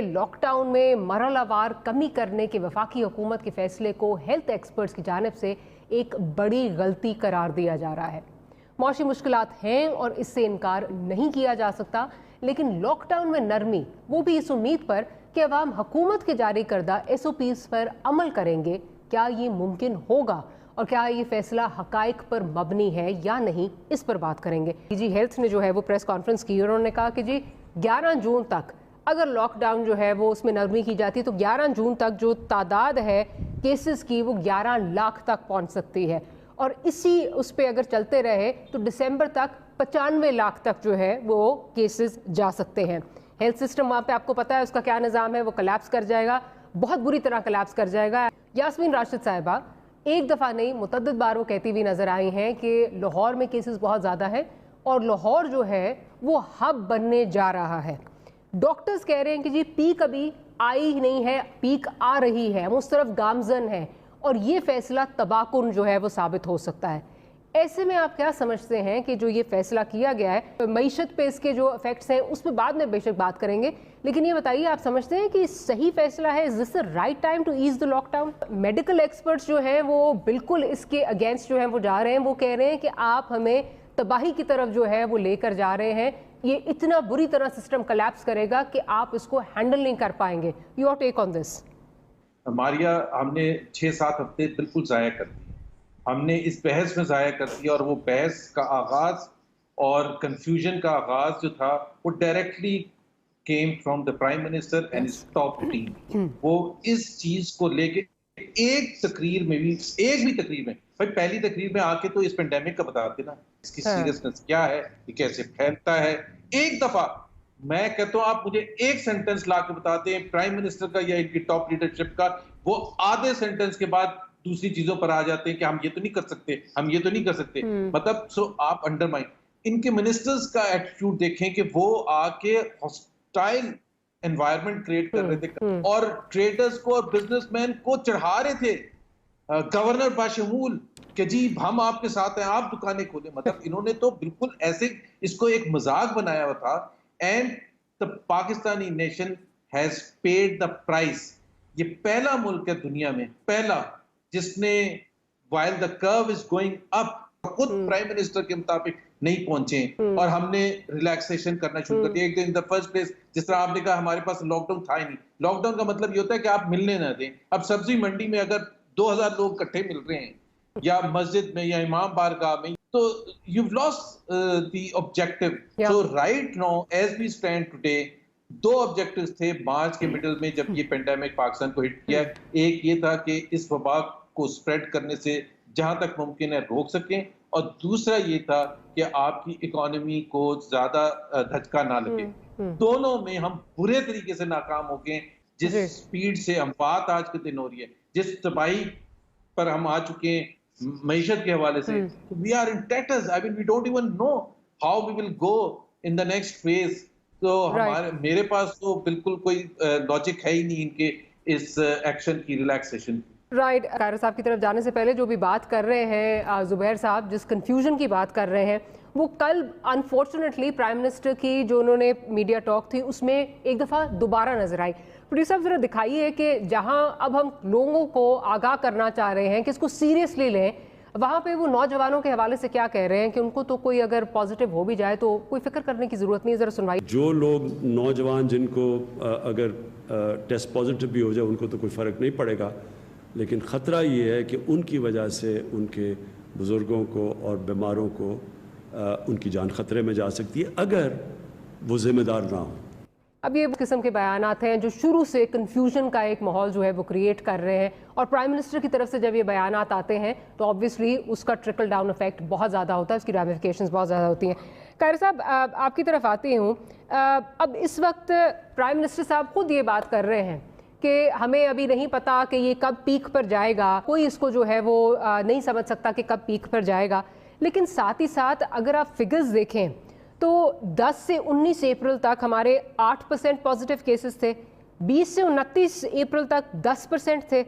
Lockdown में मरहलावार कमी करने के वफाकी हुकूमत के फैसले को हेल्थ एक्सपर्ट्स की जानिब से एक बड़ी गलती करार दिया जा रहा है। मौसमी मुश्किलात हैं और इससे इनकार नहीं किया जा सकता, लेकिन लॉकडाउन में नरमी वो भी इस उम्मीद पर कि अवाम हुकूमत के जारी करदा SOPs पर अमल करेंगे। क्या ये मुमकिन होगा और क्या ये फैसला हकाइक पर मबनी है या नहीं, इस पर बात करेंगे। जी हेल्थ ने जो है वो प्रेस कॉन्फ्रेंस की और उन्होंने कहा कि जी 11 जून तक अगर लॉकडाउन जो है वो उसमें नरमी की जाती तो 11 जून तक जो तादाद है केसेस की वो 11 लाख तक पहुंच सकती है, और इसी उस पर अगर चलते रहे तो दिसंबर तक 95 लाख तक जो है वो केसेस जा सकते हैं। हेल्थ सिस्टम वहाँ पे आपको पता है उसका क्या निज़ाम है, वो कोलैप्स कर जाएगा, बहुत बुरी तरह कोलैप्स कर जाएगा। यास्मीन राशिद साहिबा एक दफ़ा नहीं मुतअद्दिद बारों कहती हुई नज़र आई हैं कि लाहौर में केसेस बहुत ज़्यादा हैं और लाहौर जो है वो हब बनने जा रहा है। डॉक्टर्स कह रहे हैं कि जी पीक अभी आई ही नहीं है, पीक आ रही है, मुस्तरफ गामजन है और ये फैसला तबाहकुन जो है वो साबित हो सकता है। ऐसे में आप क्या समझते हैं कि जो ये फैसला किया गया है, मईशत पे इसके जो इफेक्ट्स हैं उस पर बाद में बेशक बात करेंगे, लेकिन ये बताइए आप समझते हैं कि सही फैसला है? Is this the right time to ease the lockdown? Medical experts जो हैं वो बिल्कुल इसके अगेंस्ट जो है वो जा रहे हैं। वो कह रहे हैं कि आप हमें तबाही की तरफ जो है वो लेकर जा रहे हैं, ये इतना बुरी तरह सिस्टम कोलैप्स करेगा कि आप इसको हैंडल नहीं कर पाएंगे। Your take on this? Maria, हमने 6-7 हफ्ते बिल्कुल ज़ाया कर दिए, हमने इस बहस में ज़ाया कर दिया, और वो बहस का आगाज और कंफ्यूजन का आगाज जो था वो directly came from the prime minister and his top team. वो इस चीज को लेके एक तकरीर में भाई पहली तकरीर में आके तो इस पेंडेमिक का बताते ना, इसकी सीरियसनेस क्या है, ये कैसे फैलता है। एक दफा मैं कहता हूँ आप मुझे एक सेंटेंस ला के बताते हैं प्राइम मिनिस्टर का या इनकी टॉप लीडरशिप का, वो आधे सेंटेंस के बाद दूसरी चीजों पर आ जाते हैं कि हम ये तो नहीं कर सकते, हम ये तो नहीं कर सकते। मतलब सो आप अंडरमाइन इनके मिनिस्टर्स का एटीट्यूड देखें कि वो आके हॉस्टाइल एनवायरनमेंट क्रिएट कर रहे थे और ट्रेडर्स को और बिजनेसमैन को चढ़ा रहे थे, गवर्नर बाशमूल कि जी हम आपके साथ हैं, आप दुकानें खोलें। मतलब इन्होंने तो बिल्कुल ऐसे इसको एक मजाक बनाया हुआ था। And the Pakistani nation has paid the price. ये पहला मुल्क है दुनिया में, पहला, जिसने while the curve is going up खुद प्राइम मिनिस्टर के मुताबिक नहीं पहुंचे और हमने रिलैक्सेशन करना शुरू कर दिया। एक दिन इन द फर्स्ट प्लेस, जिस तरह आपने कहा हमारे पास लॉकडाउन था ही नहीं। लॉकडाउन का मतलब ये होता है कि आप मिलने ना दें। अब सब्जी मंडी में अगर 2000 लोग इकट्ठे मिल रहे हैं या मस्जिद में या इमाम बारगाह में, तो you have lost the objective. So right now as we stand today, 2 objectives थे मार्च के मिडिल में जब ये पेंडेमिक पाकिस्तान को हिट किया। एक ये था कि इस वबा को स्प्रेड करने से जहां तक मुमकिन है रोक सकें, और दूसरा ये था कि आपकी इकोनॉमी को ज्यादा धक्का ना लगे। दोनों में हम बुरे तरीके से नाकाम हो गए। जिस स्पीड से हम बात आज के दिन हो रही है, जिस तबाही पर हम आ चुके हैं मईशत के हवाले से, we are in tatters. I mean we don't even know how we will go in the next phase. तो मेरे पास तो बिल्कुल कोई लॉजिक है ही नहीं इनके इस एक्शन की, रिलैक्सेशन। राइट, कायर साहब की तरफ जाने से पहले जो भी बात कर रहे हैं जुबैर साहब, जिस कंफ्यूजन की बात कर रहे हैं, वो कल अनफॉर्चुनेटली प्राइम मिनिस्टर की जो उन्होंने मीडिया टॉक थी उसमें एक दफ़ा दोबारा नजर आई। प्रोड्यूसर साहब ज़रा दिखाइए कि जहां अब हम लोगों को आगाह करना चाह रहे हैं कि इसको सीरियसली लें, वहाँ पे वो नौजवानों के हवाले से क्या कह रहे हैं कि उनको तो कोई अगर पॉजिटिव हो भी जाए तो कोई फिक्र करने की ज़रूरत नहीं है। ज़रा सुनवाइए। जो लोग नौजवान जिनको अगर टेस्ट पॉजिटिव भी हो जाए उनको तो कोई फ़र्क नहीं पड़ेगा, लेकिन ख़तरा ये है कि उनकी वजह से उनके बुज़ुर्गों को और बीमारों को उनकी जान ख़तरे में जा सकती है अगर वो ज़िम्मेदार ना हो। अब ये किस्म के बयानात हैं जो शुरू से कन्फ्यूजन का एक माहौल जो है वो क्रिएट कर रहे हैं, और प्राइम मिनिस्टर की तरफ से जब ये बयानात आते हैं तो ऑब्वियसली उसका ट्रिकल डाउन इफेक्ट बहुत ज़्यादा होता है, उसकी रैमिफिकेशंस बहुत ज़्यादा होती हैं। कायर साहब आपकी तरफ आती हूँ। अब इस वक्त प्राइम मिनिस्टर साहब खुद ये बात कर रहे हैं कि हमें अभी नहीं पता कि ये कब पीक पर जाएगा, कोई इसको जो है वो नहीं समझ सकता कि कब पीक पर जाएगा। लेकिन साथ ही साथ अगर आप फिगर्स देखें तो 10 से 19 अप्रैल तक हमारे 8% पॉजिटिव केसेस थे, 20 से 29 अप्रैल तक 10% थे,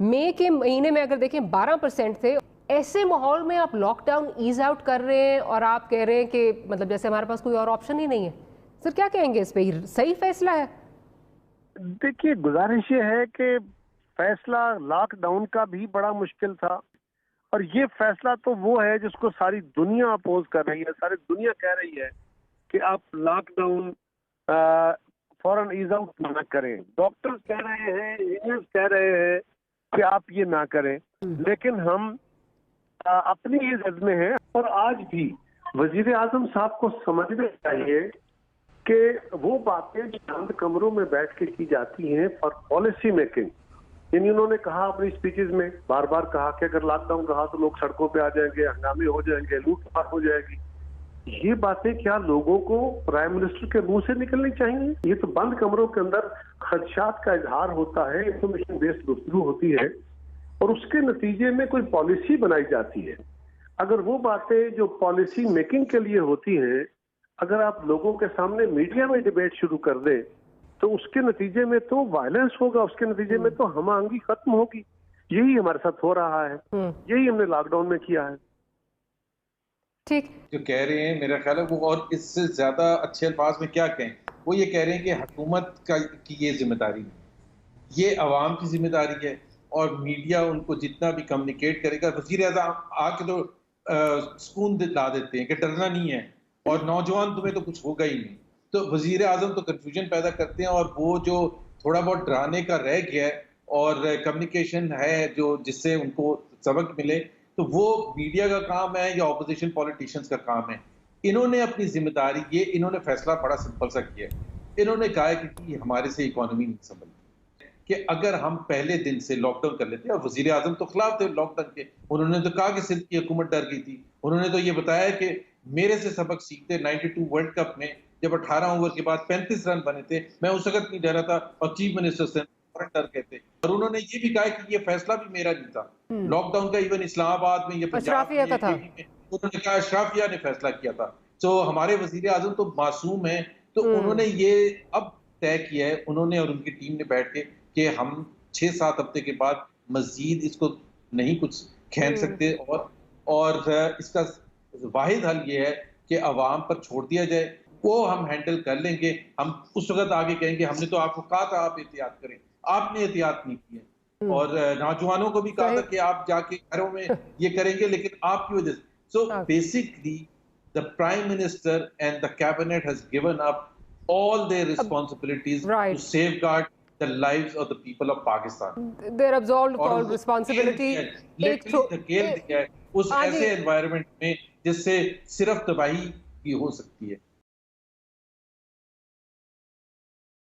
मई के महीने में अगर देखें 12% थे। ऐसे माहौल में आप लॉकडाउन ईज आउट कर रहे हैं और आप कह रहे हैं कि मतलब जैसे हमारे पास कोई और ऑप्शन ही नहीं है। सर क्या कहेंगे इस पे, सही फैसला है? دیکھیے گزارش یہ ہے کہ فیصلہ لاک ڈاؤن کا بھی بڑا مشکل تھا، اور یہ فیصلہ تو وہ ہے جس کو ساری دنیا اپوز کر رہی ہے، ساری دنیا کہہ رہی ہے کہ آپ لاک ڈاؤن فوراً ایز آؤٹ نہ کریں. ڈاکٹرز کہہ رہے ہیں، انجینئرز کہہ رہے ہیں کہ آپ یہ نہ کریں، لیکن ہم اپنی یہ ضد میں ہیں. اور آج بھی وزیر اعظم صاحب کو سمجھنا چاہیے کہ وہ باتیں جو بند کمروں میں بیٹھ کے کی جاتی ہیں فار پالیسی میکنگ، یعنی انہوں نے کہا اپنی اسپیچز میں بار بار کہا کہ اگر لاک ڈاؤن رہا تو لوگ سڑکوں پہ آ جائیں گے، ہنگامے ہو جائیں گے، لوٹ مار ہو جائے گی. یہ باتیں کیا لوگوں کو پرائم منسٹر کے منہ سے نکلنی چاہیے؟ یہ تو بند کمروں کے اندر خدشات کا اظہار ہوتا ہے، انفارمیشن بیسڈ گفتگو ہوتی ہے، اور اس کے نتیجے میں کوئی پالیسی بنائی جاتی ہے. اگر وہ باتیں جو پالیسی میکنگ کے لیے ہوتی ہیں اگر آپ لوگوں کے سامنے میڈیا میں ڈیبیٹ شروع کر دیں تو اس کے نتیجے میں تو وائلنس ہوگا، اس کے نتیجے میں تو ہم آہنگی ختم ہوگی. یہی ہمارے ساتھ ہو رہا ہے، یہی ہم نے لاک ڈاؤن میں کیا ہے. ٹھیک جو کہہ رہے ہیں میرا خیال ہے وہ، اور اس سے زیادہ اچھے الفاظ میں کیا کہیں، وہ یہ کہہ رہے ہیں کہ حکومت کی یہ ذمہ داری ہے، یہ عوام کی ذمہ داری ہے، اور میڈیا ان کو جتنا بھی کمیونیکیٹ کرے گا. وزیر اعظم آ کے تو سکون لا دیتے ہیں کہ ڈرنا نہیں ہے، اور نوجوان تمہیں تو کچھ ہوگا ہی نہیں. تو وزیر اعظم تو کنفیوژن پیدا کرتے ہیں، اور وہ جو تھوڑا بہت ڈرانے کا رہ گیا ہے اور کمیونیکیشن ہے جو جس سے ان کو سبق ملے، تو وہ میڈیا کا کام ہے یا اپوزیشن پولیٹیشینز کا کام ہے. انہوں نے اپنی ذمہ داری، انہوں نے فیصلہ بڑا سمپل سا کیا ہے. انہوں نے کہا ہے کہ ہمارے سے اکانومی نہیں سنبھلتی، کہ اگر ہم پہلے دن سے لاک ڈاؤن کر لیتے، اور وزیر اعظم تو خلاف تھے لاک ڈاؤن کے، انہوں نے تو کہا کہ سندھ کی حکومت ڈر گئی تھی. انہوں نے تو یہ بتایا کہ میرے سے سبق سیکھتے. 92 ورلڈ کپ میں جب 18 اوور کے بعد 35 رن بنے تھے، میں اس وقت نہیں ڈرا تھا، اور چیف منسٹر سے ڈر گئے تھے. اور انہوں نے یہ بھی کہا کہ یہ فیصلہ بھی میرا نہیں تھا لاک ڈاؤن کا، ایون اسلام آباد میں یا پنجاب میں انہوں نے کہا اشرافیہ نے فیصلہ کیا تھا. تو ہمارے وزیر اعظم تو معصوم ہیں. تو انہوں نے یہ اب طے کیا ہے، انہوں نے اور ان کی ٹیم نے بیٹھ کے، کہ ہم 6-7 ہفتے کے بعد مزید اس کو نہیں کچھ کھین سکتے، اور اس کا واحد حل یہ ہے کہ عوام پر چھوڑ دیا جائے، وہ ہم ہینڈل کر لیں گے. ہم اس وقت آگے کہیں گے ہم نے تو آپ کو کہا تھا آپ احتیاط کریں، آپ نے احتیاط نہیں کی ہے. اور نوجوانوں کو بھی کہا تھا کہ آپ جا کے گھروں میں یہ کریں گے، لیکن آپ کی وجہ سے. So basically the Prime Minister and the Cabinet has given up all their responsibilities to safeguard the lives of the people of Pakistan. They're absolved of all responsibility. دھکیل دیا ہے اس ایسے انوائرمنٹ میں جس سے صرف تباہی بھی ہو سکتی ہے.